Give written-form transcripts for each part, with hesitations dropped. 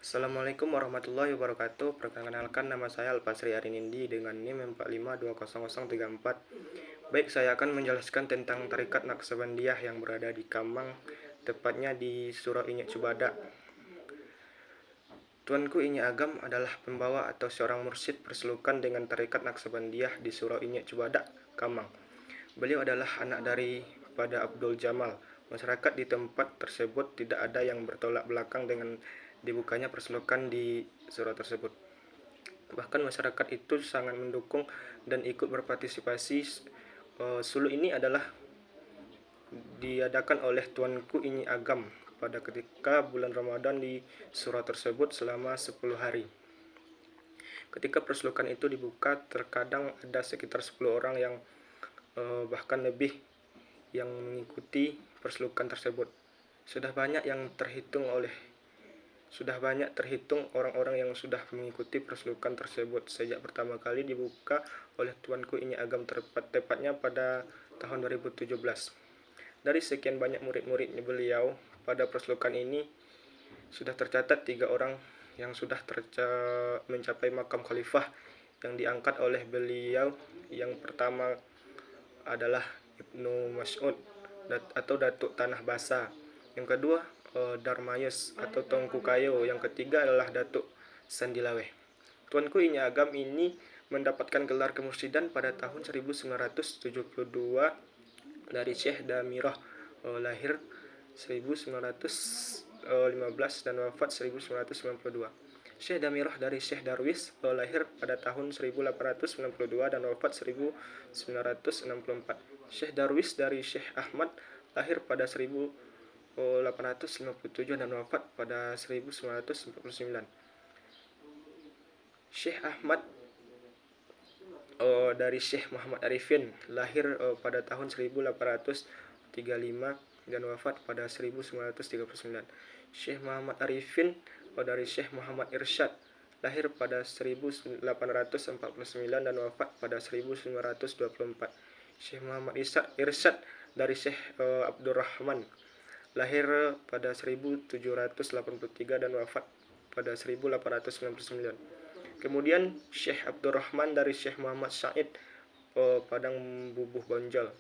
Assalamualaikum warahmatullahi wabarakatuh. Perkenalkan, nama saya Alfasri Arinindi dengan NIM 45200034. Baik, saya akan menjelaskan tentang tarekat Naqsabandiyah yang berada di Kamang, tepatnya di Surau Inyek Cubada. Tuanku Inye Agam adalah pembawa atau seorang mursyid perselukan dengan tarekat Naqsabandiyah di Surau Inyek Cubada, Kamang. Beliau adalah anak dari pada Abdul Jamal. Masyarakat di tempat tersebut tidak ada yang bertolak belakang dengan dibukanya perselukan di surau tersebut. Bahkan masyarakat itu sangat mendukung dan ikut berpartisipasi. Sulu ini adalah diadakan oleh Tuanku Inyi Agam pada ketika bulan Ramadan di surau tersebut selama 10 hari. Ketika perselukan itu dibuka, terkadang ada sekitar 10 orang yang bahkan lebih yang mengikuti perselukan tersebut. Sudah banyak terhitung orang-orang yang sudah mengikuti perselukan tersebut sejak pertama kali dibuka oleh Tuanku Inyi Agam, tepatnya pada tahun 2017. Dari sekian banyak murid-muridnya beliau pada perselukan ini, sudah tercatat 3 orang yang sudah mencapai makam khalifah yang diangkat oleh beliau. Yang pertama adalah Ibnu Mas'ud atau Datuk Tanah Basa. Yang kedua Darmayus atau Tongku Kayo. Yang ketiga adalah Datuk Sandilawe. Tuanku Inyi Agam ini mendapatkan gelar kemursidan pada tahun 1972 dari Syekh Damirah, lahir 1915 dan wafat 1992. Syekh Damirah dari Syekh Darwis, lahir pada tahun 1892 dan wafat 1964. Syekh Darwis dari Syekh Ahmad, lahir pada 1857 dan wafat pada 1949. Syekh Ahmad dari Syekh Muhammad Arifin, lahir pada tahun 1835 dan wafat pada 1939. Syekh Muhammad Arifin dari Syekh Muhammad Irsyad, lahir pada 1849 dan wafat pada 1924. Syekh Muhammad Irsyad dari Syekh Abdurrahman, lahir pada 1783 dan wafat pada 1899. Kemudian Syekh Abdurrahman dari Syekh Muhammad Said, Padang Bubuh Bonjol.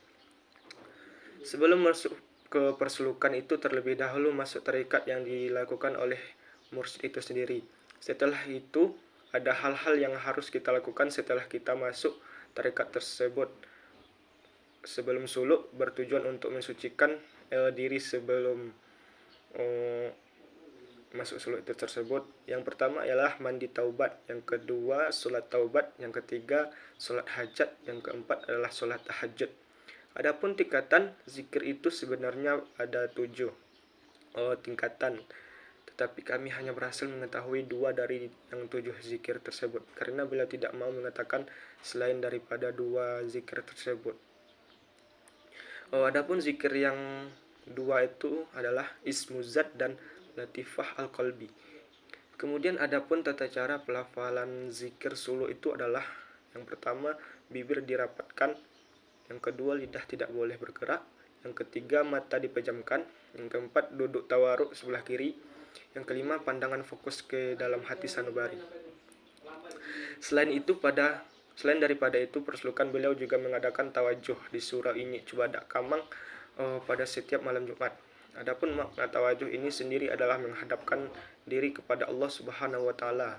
Sebelum masuk ke perselukan itu, terlebih dahulu masuk tarekat yang dilakukan oleh mursyid itu sendiri. Setelah itu ada hal-hal yang harus kita lakukan setelah kita masuk tarekat tersebut. Sebelum suluk bertujuan untuk mensucikan diri sebelum masuk suluk itu tersebut. Yang pertama ialah mandi taubat, yang kedua solat taubat, yang ketiga solat hajat, yang keempat adalah solat tahajud. Adapun tingkatan zikir itu sebenarnya ada 7 tingkatan, tetapi kami hanya berhasil mengetahui 2 dari yang 7 zikir tersebut karena beliau tidak mau mengatakan selain daripada 2 zikir tersebut. Adapun zikir yang 2 itu adalah Ismuzat dan Latifah Al-Qalbi. Kemudian adapun tata cara pelafalan zikir sulu itu adalah: yang pertama bibir dirapatkan, yang kedua lidah tidak boleh bergerak, yang ketiga mata dipejamkan, yang keempat duduk tawaruk sebelah kiri, yang kelima pandangan fokus ke dalam hati sanubari. Selain daripada itu, perselukan beliau juga mengadakan tawajuh di Surau Inyek Cubada, Kamang pada setiap malam Jumat. Adapun makna tawajuh ini sendiri adalah menghadapkan diri kepada Allah Subhanahu wa taala.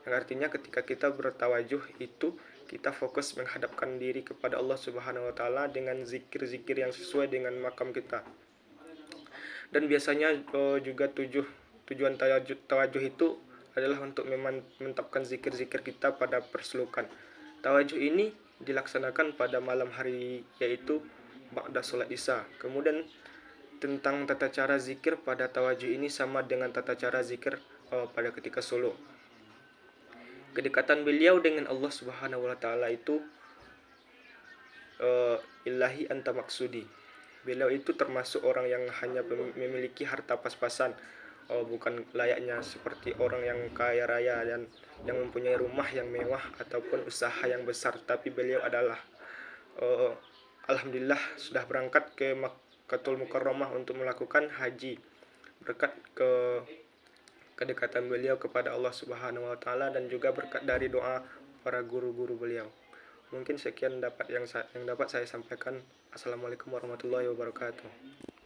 Yang artinya ketika kita bertawajuh itu kita fokus menghadapkan diri kepada Allah Subhanahu wa taala dengan zikir-zikir yang sesuai dengan makam kita. Dan biasanya juga tujuan tawajuh itu adalah untuk memantapkan zikir-zikir kita pada perselukan. Tawajuh ini dilaksanakan pada malam hari, yaitu ba'da salat Isya. Kemudian tentang tata cara zikir pada tawajuh ini sama dengan tata cara zikir pada ketika suluk. Kedekatan beliau dengan Allah Subhanahu wa taala itu ilahi anta maksudi. Beliau itu termasuk orang yang hanya memiliki harta pas-pasan, bukan layaknya seperti orang yang kaya raya dan yang mempunyai rumah yang mewah ataupun usaha yang besar. Tapi beliau adalah alhamdulillah sudah berangkat ke Makkahul Mukarramah untuk melakukan haji berkat ke kedekatan beliau kepada Allah Subhanahu wa taala dan juga berkat dari doa para guru-guru beliau. Mungkin sekian yang dapat saya sampaikan. Assalamualaikum warahmatullahi wabarakatuh.